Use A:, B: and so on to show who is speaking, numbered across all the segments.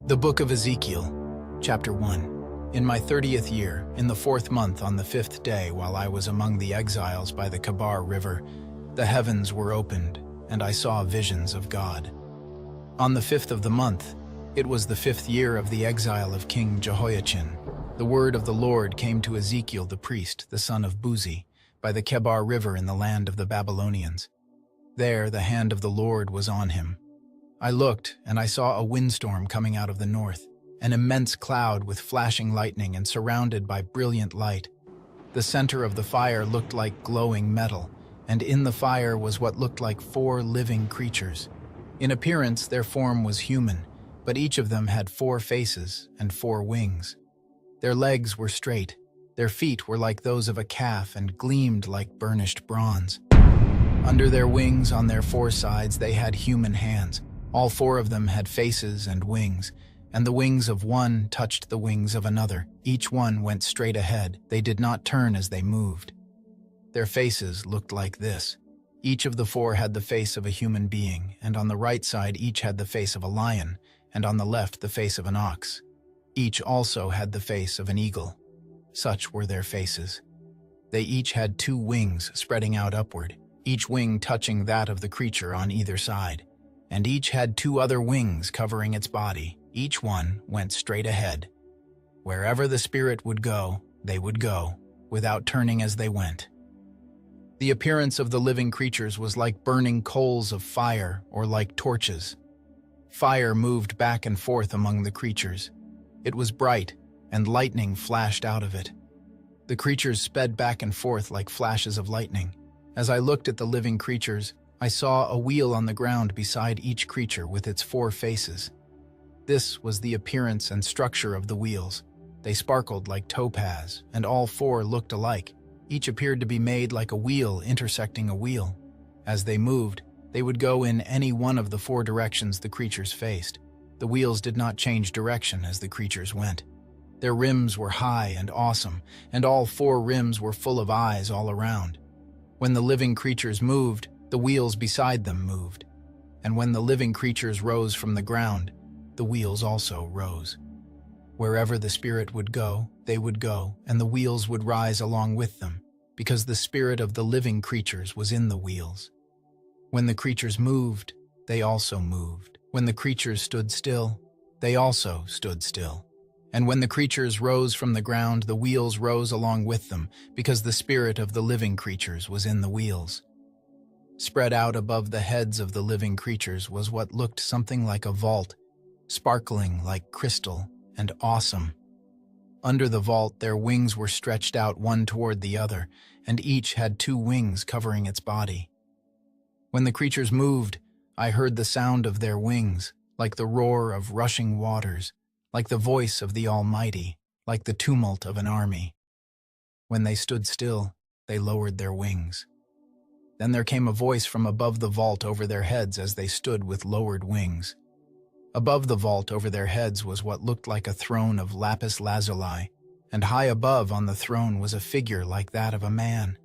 A: The Book of Ezekiel, Chapter 1. In my 30th year, in the 4th month on the 5th day, while I was among the exiles by the Kabar River, the heavens were opened, and I saw visions of God. On the 5th of the month, it was the 5th year of the exile of King Jehoiachin, the word of the Lord came to Ezekiel the priest, the son of Buzi, by the Kabar River in the land of the Babylonians. There the hand of the Lord was on him. I looked, and I saw a windstorm coming out of the north, an immense cloud with flashing lightning and surrounded by brilliant light. The center of the fire looked like glowing metal, and in the fire was what looked like 4 living creatures. In appearance, their form was human, but each of them had 4 faces and 4 wings. Their legs were straight, their feet were like those of a calf and gleamed like burnished bronze. Under their wings on their 4 sides they had human hands. All 4 of them had faces and wings, and the wings of one touched the wings of another. Each one went straight ahead. They did not turn as they moved. Their faces looked like this. Each of the 4 had the face of a human being, and on the right side each had the face of a lion, and on the left the face of an ox. Each also had the face of an eagle. Such were their faces. They each had 2 wings spreading out upward, each wing touching that of the creature on either side. And each had 2 other wings covering its body. Each one went straight ahead. Wherever the Spirit would go, they would go, without turning as they went. The appearance of the living creatures was like burning coals of fire or like torches. Fire moved back and forth among the creatures. It was bright, and lightning flashed out of it. The creatures sped back and forth like flashes of lightning. As I looked at the living creatures, I saw a wheel on the ground beside each creature with its 4 faces. This was the appearance and structure of the wheels. They sparkled like topaz, and all 4 looked alike. Each appeared to be made like a wheel intersecting a wheel. As they moved, they would go in any one of the 4 directions the creatures faced. The wheels did not change direction as the creatures went. Their rims were high and awesome, and all 4 rims were full of eyes all around. When the living creatures moved, the wheels beside them moved, and when the living creatures rose from the ground, the wheels also rose. Wherever the Spirit would go, they would go, and the wheels would rise along with them, because the spirit of the living creatures was in the wheels. When the creatures moved, they also moved. When the creatures stood still, they also stood still. And when the creatures rose from the ground, the wheels rose along with them, because the spirit of the living creatures was in the wheels. Spread out above the heads of the living creatures was what looked something like a vault, sparkling like crystal and awesome. Under the vault their wings were stretched out one toward the other, and each had 2 wings covering its body. When the creatures moved, I heard the sound of their wings, like the roar of rushing waters, like the voice of the Almighty, like the tumult of an army. When they stood still, they lowered their wings. Then there came a voice from above the vault over their heads as they stood with lowered wings. Above the vault over their heads was what looked like a throne of lapis lazuli, and high above on the throne was a figure like that of a man.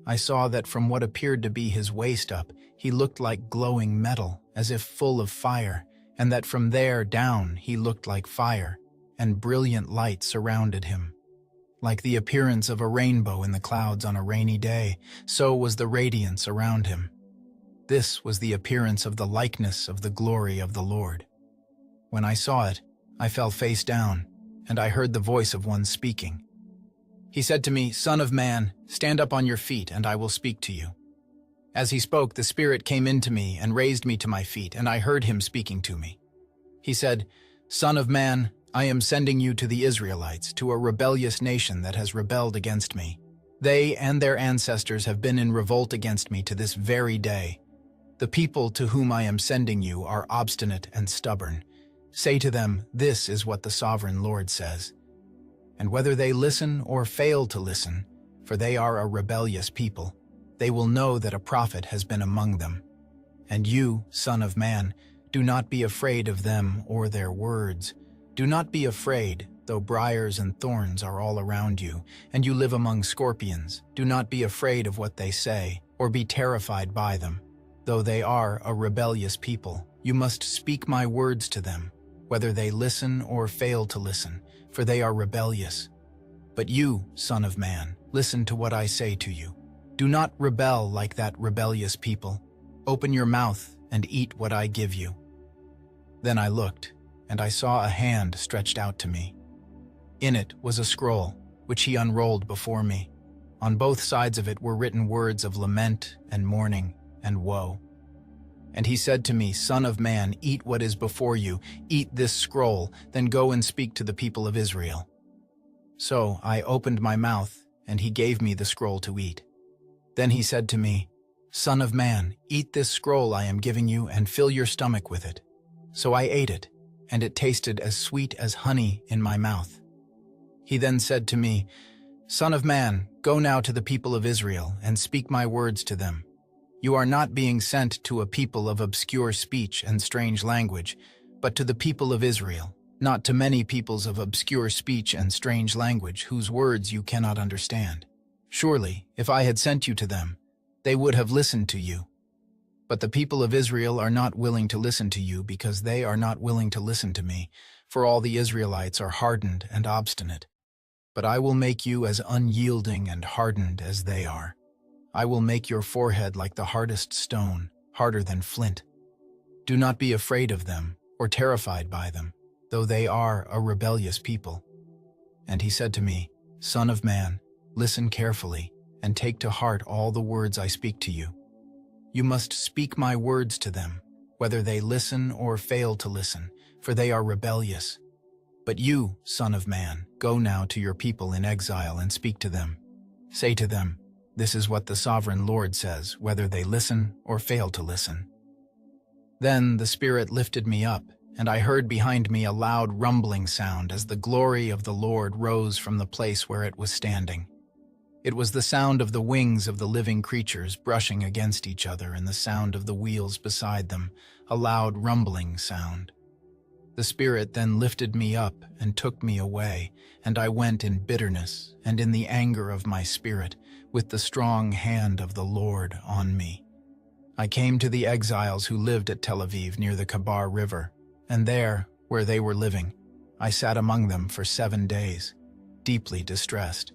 A: I saw that from what appeared to be his waist up, he looked like glowing metal, as if full of fire, and that from there down he looked like fire, and brilliant light surrounded him. Like the appearance of a rainbow in the clouds on a rainy day, so was the radiance around him. This was the appearance of the likeness of the glory of the Lord. When I saw it, I fell face down, and I heard the voice of one speaking. He said to me, "Son of man, stand up on your feet, and I will speak to you." As he spoke, the Spirit came into me and raised me to my feet, and I heard him speaking to me. He said, "Son of man, I am sending you to the Israelites, to a rebellious nation that has rebelled against me. They and their ancestors have been in revolt against me to this very day. The people to whom I am sending you are obstinate and stubborn. Say to them, 'This is what the sovereign Lord says.' And whether they listen or fail to listen, for they are a rebellious people, they will know that a prophet has been among them. And you, Son of man, do not be afraid of them or their words. Do not be afraid, though briars and thorns are all around you, and you live among scorpions. Do not be afraid of what they say, or be terrified by them. Though they are a rebellious people, you must speak my words to them. whether they listen or fail to listen, for they are rebellious. But you, Son of Man, listen to what I say to you. Do not rebel like that rebellious people. Open your mouth and eat what I give you." Then I looked, and I saw a hand stretched out to me. In it was a scroll, which he unrolled before me. On both sides of it were written words of lament and mourning and woe. And he said to me, "Son of man, eat what is before you, eat this scroll, then go and speak to the people of Israel." So I opened my mouth, and he gave me the scroll to eat. Then he said to me, "Son of man, eat this scroll I am giving you and fill your stomach with it." So I ate it, and it tasted as sweet as honey in my mouth. He then said to me, "Son of man, go now to the people of Israel and speak my words to them. You are not being sent to a people of obscure speech and strange language, but to the people of Israel, not to many peoples of obscure speech and strange language whose words you cannot understand. Surely, if I had sent you to them, they would have listened to you. But the people of Israel are not willing to listen to you because they are not willing to listen to me, for all the Israelites are hardened and obstinate. But I will make you as unyielding and hardened as they are. I will make your forehead like the hardest stone, harder than flint. Do not be afraid of them or terrified by them, though they are a rebellious people." And he said to me, "Son of man, listen carefully and take to heart all the words I speak to you. You must speak my words to them, whether they listen or fail to listen, for they are rebellious. But you, Son of man, go now to your people in exile and speak to them. Say to them, 'This is what the sovereign Lord says, whether they listen or fail to listen.'" Then the Spirit lifted me up, and I heard behind me a loud rumbling sound as the glory of the Lord rose from the place where it was standing. It was the sound of the wings of the living creatures brushing against each other and the sound of the wheels beside them, a loud rumbling sound. The Spirit then lifted me up and took me away, and I went in bitterness and in the anger of my spirit, with the strong hand of the Lord on me. I came to the exiles who lived at Tel Aviv near the Kabar River, and there, where they were living, I sat among them for 7 days, deeply distressed.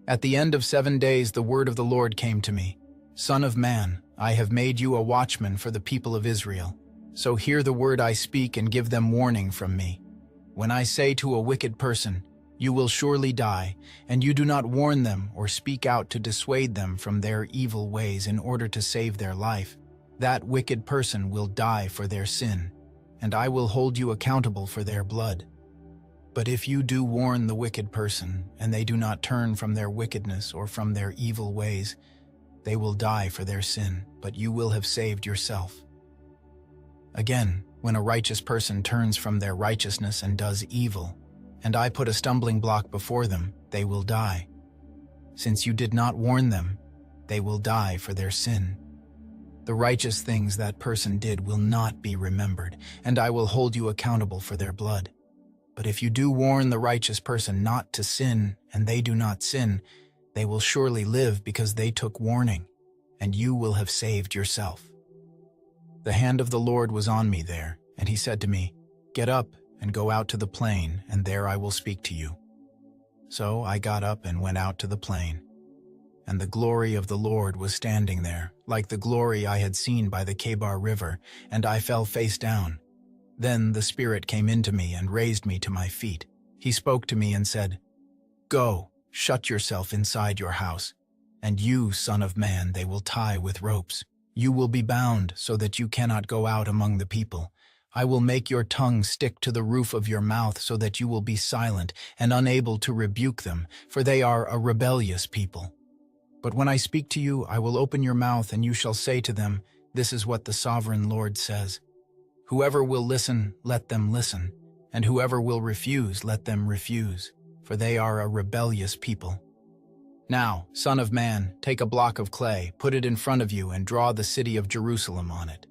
A: At the end of 7 days the word of the Lord came to me, "Son of man, I have made you a watchman for the people of Israel. So hear the word I speak and give them warning from me. When I say to a wicked person, 'You will surely die,' and you do not warn them or speak out to dissuade them from their evil ways in order to save their life, that wicked person will die for their sin, and I will hold you accountable for their blood. But if you do warn the wicked person, and they do not turn from their wickedness or from their evil ways, they will die for their sin, but you will have saved yourself. Again, when a righteous person turns from their righteousness and does evil, and I put a stumbling block before them, they will die. Since you did not warn them, they will die for their sin. The righteous things that person did will not be remembered, and I will hold you accountable for their blood. But if you do warn the righteous person not to sin, and they do not sin, they will surely live because they took warning, and you will have saved yourself." The hand of the Lord was on me there, and he said to me, "Get up and go out to the plain, and there I will speak to you." So I got up and went out to the plain. And the glory of the Lord was standing there, like the glory I had seen by the Kabar River, and I fell face down. Then the Spirit came into me and raised me to my feet. He spoke to me and said, "Go, shut yourself inside your house, and you, Son of man, they will tie with ropes. You will be bound so that you cannot go out among the people. I will make your tongue stick to the roof of your mouth so that you will be silent and unable to rebuke them, for they are a rebellious people. But when I speak to you, I will open your mouth and you shall say to them, 'This is what the sovereign Lord says.' Whoever will listen, let them listen, and whoever will refuse, let them refuse, for they are a rebellious people. Now, Son of man, take a block of clay, put it in front of you, and draw the city of Jerusalem on it.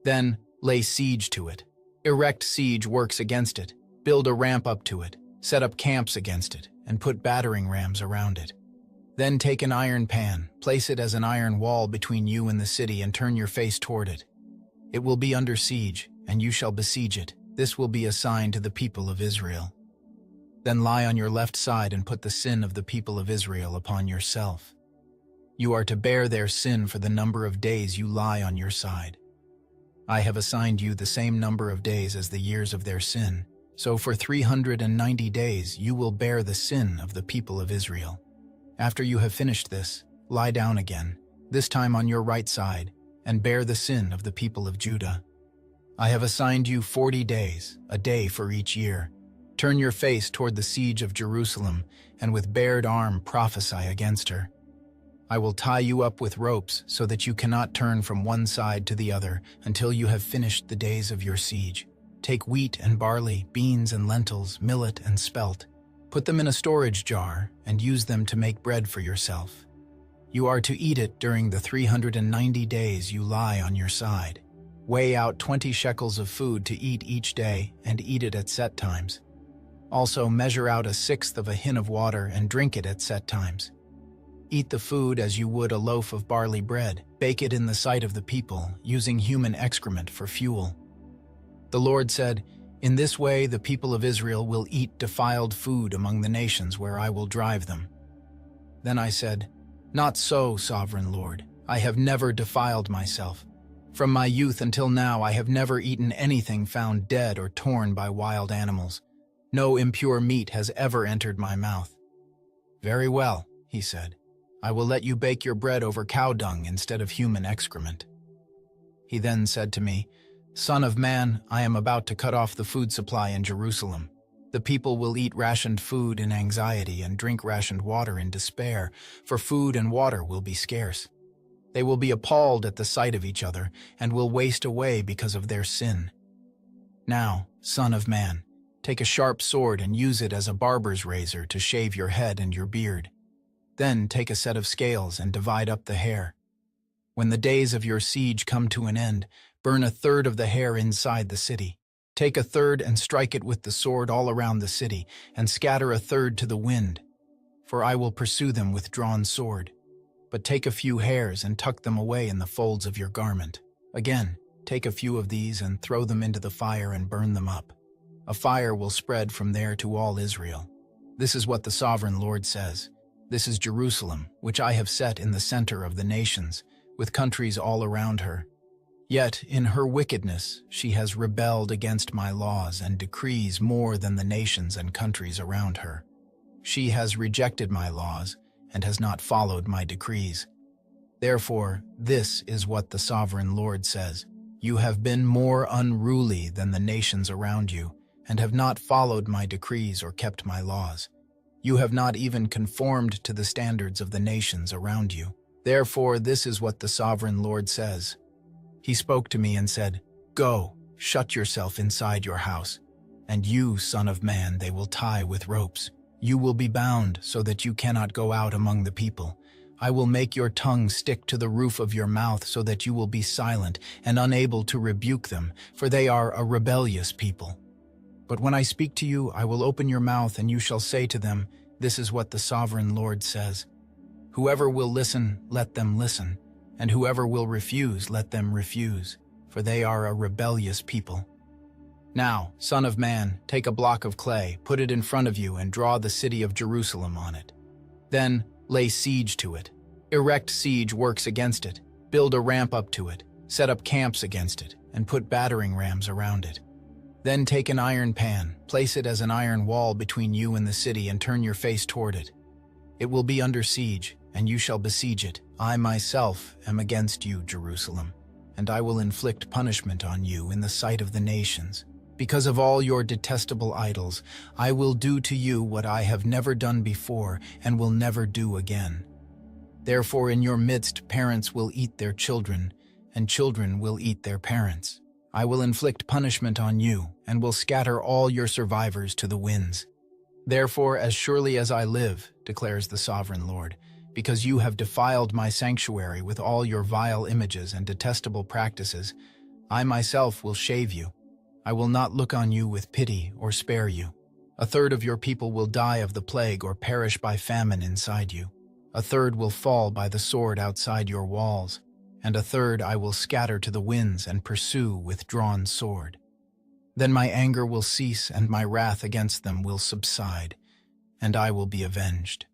A: Then lay siege to it. Erect siege works against it. Build a ramp up to it. Set up camps against it, and put battering rams around it. Then take an iron pan, place it as an iron wall between you and the city, and turn your face toward it. It will be under siege, and you shall besiege it. This will be a sign to the people of Israel. Then lie on your left side and put the sin of the people of Israel upon yourself. You are to bear their sin for the number of days you lie on your side. I have assigned you the same number of days as the years of their sin, so for 390 days you will bear the sin of the people of Israel. After you have finished this, lie down again, this time on your right side, and bear the sin of the people of Judah. I have assigned you 40 days, a day for each year. Turn your face toward the siege of Jerusalem, and with bared arm prophesy against her. I will tie you up with ropes so that you cannot turn from one side to the other until you have finished the days of your siege. Take wheat and barley, beans and lentils, millet and spelt. Put them in a storage jar and use them to make bread for yourself. You are to eat it during the 390 days you lie on your side. Weigh out 20 shekels of food to eat each day and eat it at set times. Also measure out 1/6 of a hin of water and drink it at set times. Eat the food as you would a loaf of barley bread. Bake it in the sight of the people, using human excrement for fuel. The Lord said, "In this way the people of Israel will eat defiled food among the nations where I will drive them." Then I said, "Not so, Sovereign Lord. I have never defiled myself. From my youth until now I have never eaten anything found dead or torn by wild animals. No impure meat has ever entered my mouth." "Very well," he said. "I will let you bake your bread over cow dung instead of human excrement." He then said to me, "Son of man, I am about to cut off the food supply in Jerusalem. The people will eat rationed food in anxiety and drink rationed water in despair, for food and water will be scarce. They will be appalled at the sight of each other and will waste away because of their sin. Now, son of man, take a sharp sword and use it as a barber's razor to shave your head and your beard. Then take a set of scales and divide up the hair. When the days of your siege come to an end, burn 1/3 of the hair inside the city. Take 1/3 and strike it with the sword all around the city, and scatter 1/3 to the wind, for I will pursue them with drawn sword. But take a few hairs and tuck them away in the folds of your garment. Again, take a few of these and throw them into the fire and burn them up. A fire will spread from there to all Israel. This is what the Sovereign Lord says. This is Jerusalem, which I have set in the center of the nations, with countries all around her. Yet, in her wickedness, she has rebelled against my laws and decrees more than the nations and countries around her. She has rejected my laws and has not followed my decrees. Therefore, this is what the Sovereign Lord says. You have been more unruly than the nations around you, and have not followed my decrees or kept my laws. You have not even conformed to the standards of the nations around you. Therefore, this is what the Sovereign Lord says. He spoke to me and said, "Go, shut yourself inside your house, and you, son of man, they will tie with ropes. You will be bound so that you cannot go out among the people. I will make your tongue stick to the roof of your mouth so that you will be silent and unable to rebuke them, for they are a rebellious people. But when I speak to you, I will open your mouth and you shall say to them, 'This is what the Sovereign Lord says.' Whoever will listen, let them listen, and whoever will refuse, let them refuse, for they are a rebellious people. Now, son of man, take a block of clay, put it in front of you, and draw the city of Jerusalem on it. Then lay siege to it. Erect siege works against it. Build a ramp up to it. Set up camps against it, and put battering rams around it. Then take an iron pan, place it as an iron wall between you and the city, and turn your face toward it. It will be under siege, and you shall besiege it. I myself am against you, Jerusalem, and I will inflict punishment on you in the sight of the nations. Because of all your detestable idols, I will do to you what I have never done before and will never do again. Therefore in your midst parents will eat their children, and children will eat their parents. I will inflict punishment on you, and will scatter all your survivors to the winds. Therefore, as surely as I live, declares the Sovereign Lord, because you have defiled my sanctuary with all your vile images and detestable practices, I myself will shave you. I will not look on you with pity or spare you. 1/3 of your people will die of the plague or perish by famine inside you. 1/3 will fall by the sword outside your walls, and 1/3 I will scatter to the winds and pursue with drawn sword. Then my anger will cease and my wrath against them will subside, and I will be avenged.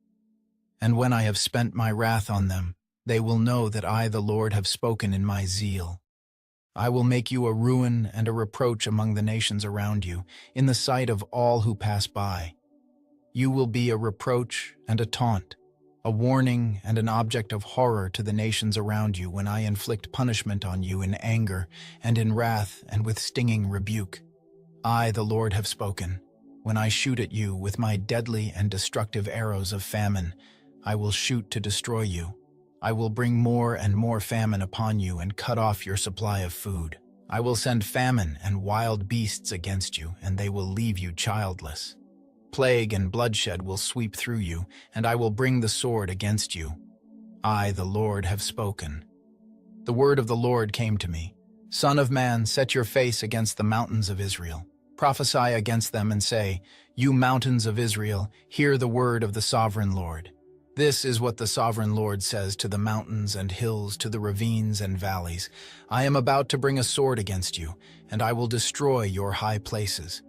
A: And when I have spent my wrath on them, they will know that I, the Lord, have spoken in my zeal. I will make you a ruin and a reproach among the nations around you, in the sight of all who pass by. You will be a reproach and a taunt, a warning and an object of horror to the nations around you when I inflict punishment on you in anger and in wrath and with stinging rebuke. I, the Lord, have spoken. When I shoot at you with my deadly and destructive arrows of famine, I will shoot to destroy you. I will bring more and more famine upon you and cut off your supply of food. I will send famine and wild beasts against you, and they will leave you childless. Plague and bloodshed will sweep through you, and I will bring the sword against you. I, the Lord, have spoken. The word of the Lord came to me. Son of man, set your face against the mountains of Israel. Prophesy against them and say, You mountains of Israel, hear the word of the sovereign Lord. This is what the sovereign Lord says to the mountains and hills, to the ravines and valleys. I am about to bring a sword against you, and I will destroy your high places.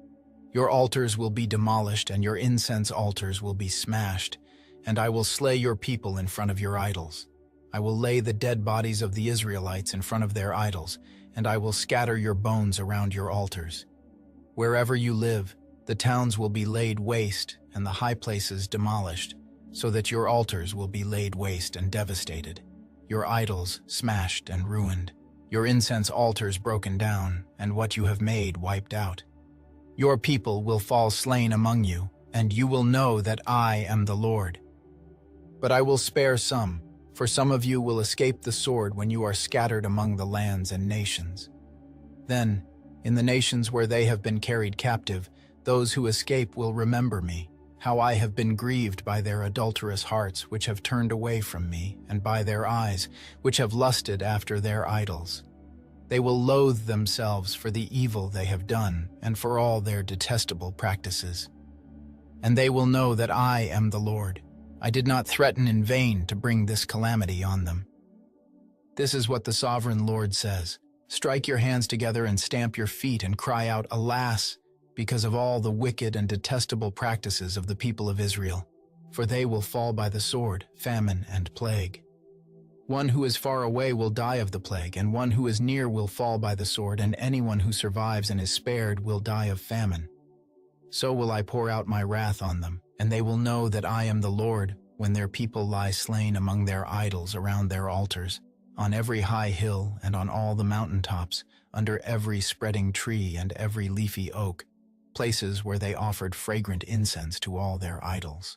A: Your altars will be demolished, and your incense altars will be smashed, and I will slay your people in front of your idols. I will lay the dead bodies of the Israelites in front of their idols, and I will scatter your bones around your altars. Wherever you live, the towns will be laid waste and the high places demolished, so that your altars will be laid waste and devastated, your idols smashed and ruined, your incense altars broken down, and what you have made wiped out. Your people will fall slain among you, and you will know that I am the Lord. But I will spare some, for some of you will escape the sword when you are scattered among the lands and nations. Then, in the nations where they have been carried captive, those who escape will remember me, how I have been grieved by their adulterous hearts which have turned away from me, and by their eyes which have lusted after their idols. They will loathe themselves for the evil they have done and for all their detestable practices. And they will know that I am the Lord. I did not threaten in vain to bring this calamity on them. This is what the sovereign Lord says. Strike your hands together and stamp your feet and cry out, Alas! Because of all the wicked and detestable practices of the people of Israel, for they will fall by the sword, famine, and plague. One who is far away will die of the plague, and one who is near will fall by the sword, and anyone who survives and is spared will die of famine. So will I pour out my wrath on them, and they will know that I am the Lord when their people lie slain among their idols around their altars, on every high hill and on all the mountain tops, under every spreading tree and every leafy oak, places where they offered fragrant incense to all their idols.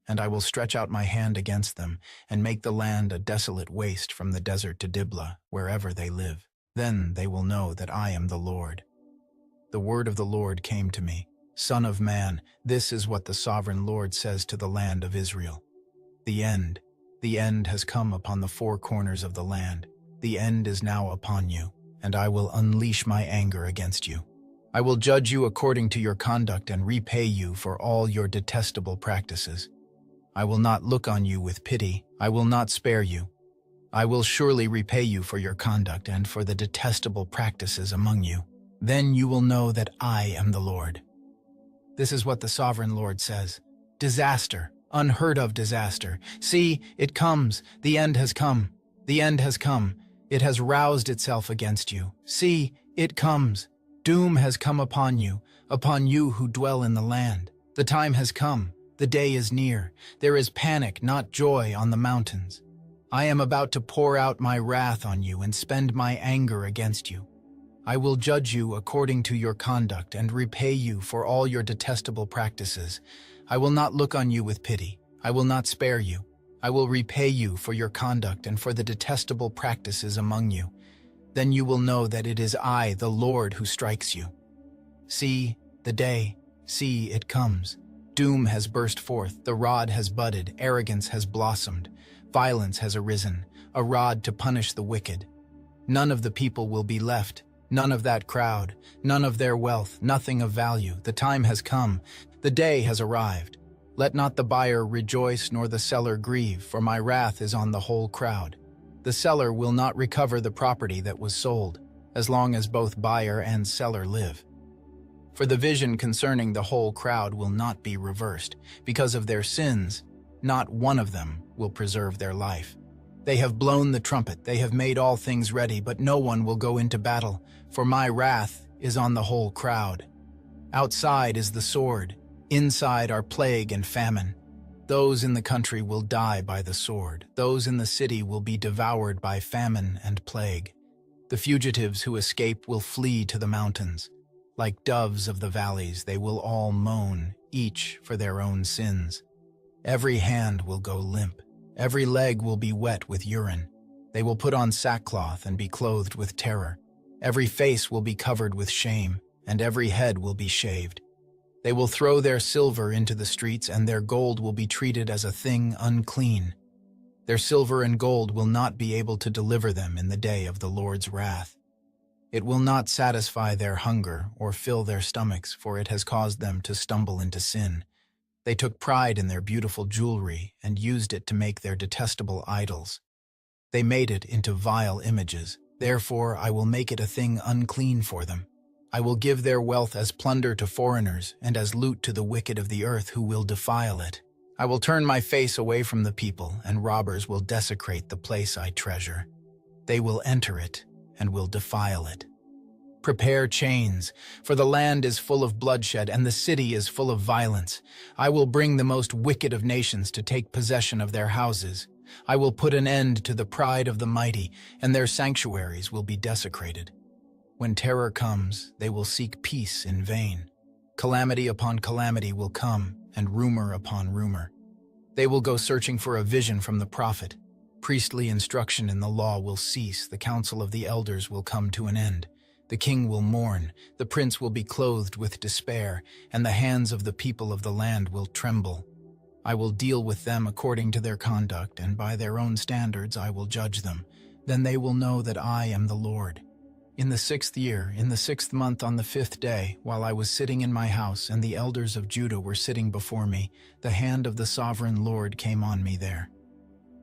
A: And I will stretch out my hand against them and make the land a desolate waste from the desert to Diblah, wherever they live. Then they will know that I am the Lord. The word of the Lord came to me. Son of man, this is what the sovereign Lord says to the land of Israel. The end has come upon the four corners of the land. The end is now upon you, and I will unleash my anger against you. I will judge you according to your conduct and repay you for all your detestable practices. I will not look on you with pity. I will not spare you. I will surely repay you for your conduct and for the detestable practices among you. Then you will know that I am the Lord. This is what the sovereign Lord says. Disaster, unheard of disaster. See, it comes. The end has come. The end has come. It has roused itself against you. See, it comes. Doom has come upon you who dwell in the land. The time has come. The day is near. There is panic, not joy, on the mountains. I am about to pour out my wrath on you and spend my anger against you. I will judge you according to your conduct and repay you for all your detestable practices. I will not look on you with pity. I will not spare you. I will repay you for your conduct and for the detestable practices among you. Then you will know that it is I, the Lord, who strikes you. See, the day, see, it comes. Doom has burst forth, the rod has budded, arrogance has blossomed, violence has arisen, a rod to punish the wicked. None of the people will be left, none of that crowd, none of their wealth, nothing of value. The time has come, the day has arrived. Let not the buyer rejoice nor the seller grieve, for my wrath is on the whole crowd. The seller will not recover the property that was sold, as long as both buyer and seller live. For the vision concerning the whole crowd will not be reversed. Because of their sins, not one of them will preserve their life. They have blown the trumpet, they have made all things ready, but no one will go into battle, for my wrath is on the whole crowd. Outside is the sword, inside are plague and famine. Those in the country will die by the sword, those in the city will be devoured by famine and plague. The fugitives who escape will flee to the mountains. Like doves of the valleys, they will all moan, each for their own sins. Every hand will go limp, every leg will be wet with urine. They will put on sackcloth and be clothed with terror. Every face will be covered with shame, and every head will be shaved. They will throw their silver into the streets, and their gold will be treated as a thing unclean. Their silver and gold will not be able to deliver them in the day of the Lord's wrath. It will not satisfy their hunger or fill their stomachs, for it has caused them to stumble into sin. They took pride in their beautiful jewelry and used it to make their detestable idols. They made it into vile images. Therefore, I will make it a thing unclean for them. I will give their wealth as plunder to foreigners and as loot to the wicked of the earth who will defile it. I will turn my face away from the people, and robbers will desecrate the place I treasure. They will enter it and will defile it. Prepare chains, for the land is full of bloodshed and the city is full of violence. I will bring the most wicked of nations to take possession of their houses. I will put an end to the pride of the mighty, and their sanctuaries will be desecrated. When terror comes, they will seek peace in vain. Calamity upon calamity will come, and rumor upon rumor. They will go searching for a vision from the prophet. Priestly instruction in the law will cease, the council of the elders will come to an end. The king will mourn, the prince will be clothed with despair, and the hands of the people of the land will tremble. I will deal with them according to their conduct, and by their own standards I will judge them. Then they will know that I am the Lord. In the 6th year, in the 6th month, on the 5th day, while I was sitting in my house and the elders of Judah were sitting before me, the hand of the sovereign Lord came on me there.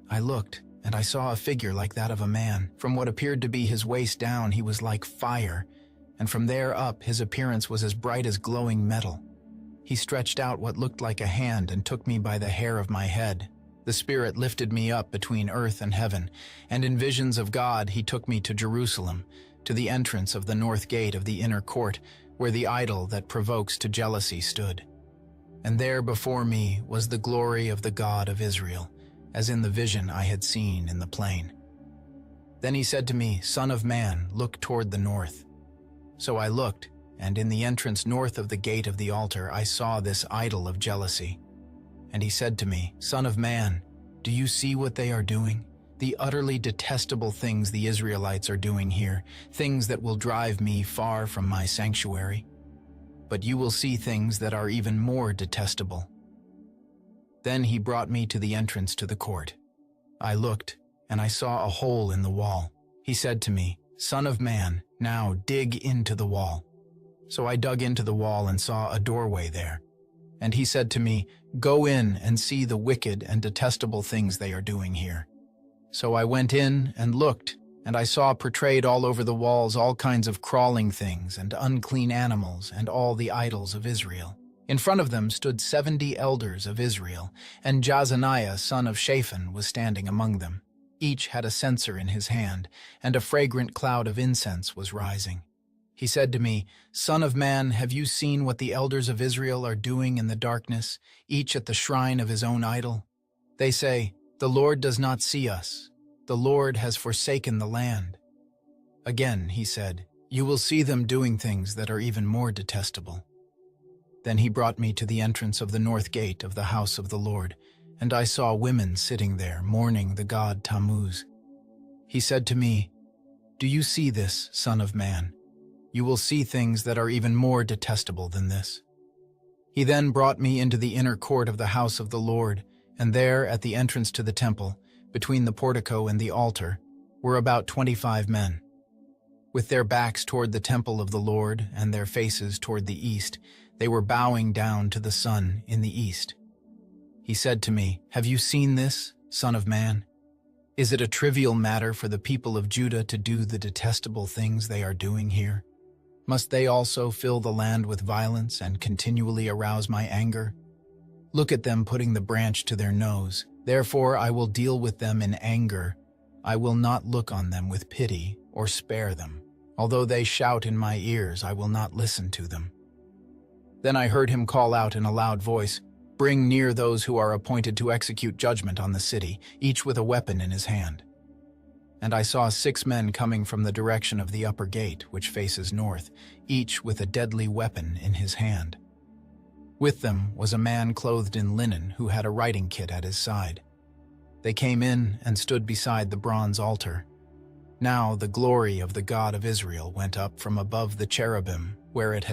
A: I looked, and I saw a figure like that of a man. From what appeared to be his waist down, he was like fire, and from there up his appearance was as bright as glowing metal. He stretched out what looked like a hand and took me by the hair of my head. The Spirit lifted me up between earth and heaven, and in visions of God he took me to Jerusalem, to the entrance of the north gate of the inner court, where the idol that provokes to jealousy stood. And there before me was the glory of the God of Israel, as in the vision I had seen in the plain. Then he said to me, Son of man, look toward the north. So I looked, and in the entrance north of the gate of the altar I saw this idol of jealousy. And he said to me, Son of man, do you see what they are doing? The utterly detestable things the Israelites are doing here, things that will drive me far from my sanctuary. But you will see things that are even more detestable. Then he brought me to the entrance to the court. I looked, and I saw a hole in the wall. He said to me, Son of man, now dig into the wall. So I dug into the wall and saw a doorway there. And he said to me, Go in and see the wicked and detestable things they are doing here. So I went in and looked, and I saw portrayed all over the walls all kinds of crawling things and unclean animals and all the idols of Israel. In front of them stood 70 elders of Israel, and Jazaniah son of Shaphan was standing among them. Each had a censer in his hand, and a fragrant cloud of incense was rising. He said to me, Son of man, have you seen what the elders of Israel are doing in the darkness, each at the shrine of his own idol? They say, The Lord does not see us. The Lord has forsaken the land. Again, he said, You will see them doing things that are even more detestable. Then he brought me to the entrance of the north gate of the house of the Lord, and I saw women sitting there, mourning the god Tammuz. He said to me, Do you see this, son of man? You will see things that are even more detestable than this. He then brought me into the inner court of the house of the Lord, and there, at the entrance to the temple, between the portico and the altar, were about 25 men. With their backs toward the temple of the Lord and their faces toward the east, they were bowing down to the sun in the east. He said to me, Have you seen this, son of man? Is it a trivial matter for the people of Judah to do the detestable things they are doing here? Must they also fill the land with violence and continually arouse my anger? Look at them putting the branch to their nose. Therefore I will deal with them in anger. I will not look on them with pity or spare them. Although they shout in my ears, I will not listen to them. Then I heard him call out in a loud voice, "Bring near those who are appointed to execute judgment on the city, each with a weapon in his hand." And I saw 6 men coming from the direction of the upper gate, which faces north, each with a deadly weapon in his hand. With them was a man clothed in linen who had a writing kit at his side. They came in and stood beside the bronze altar. Now the glory of the God of Israel went up from above the cherubim, where it had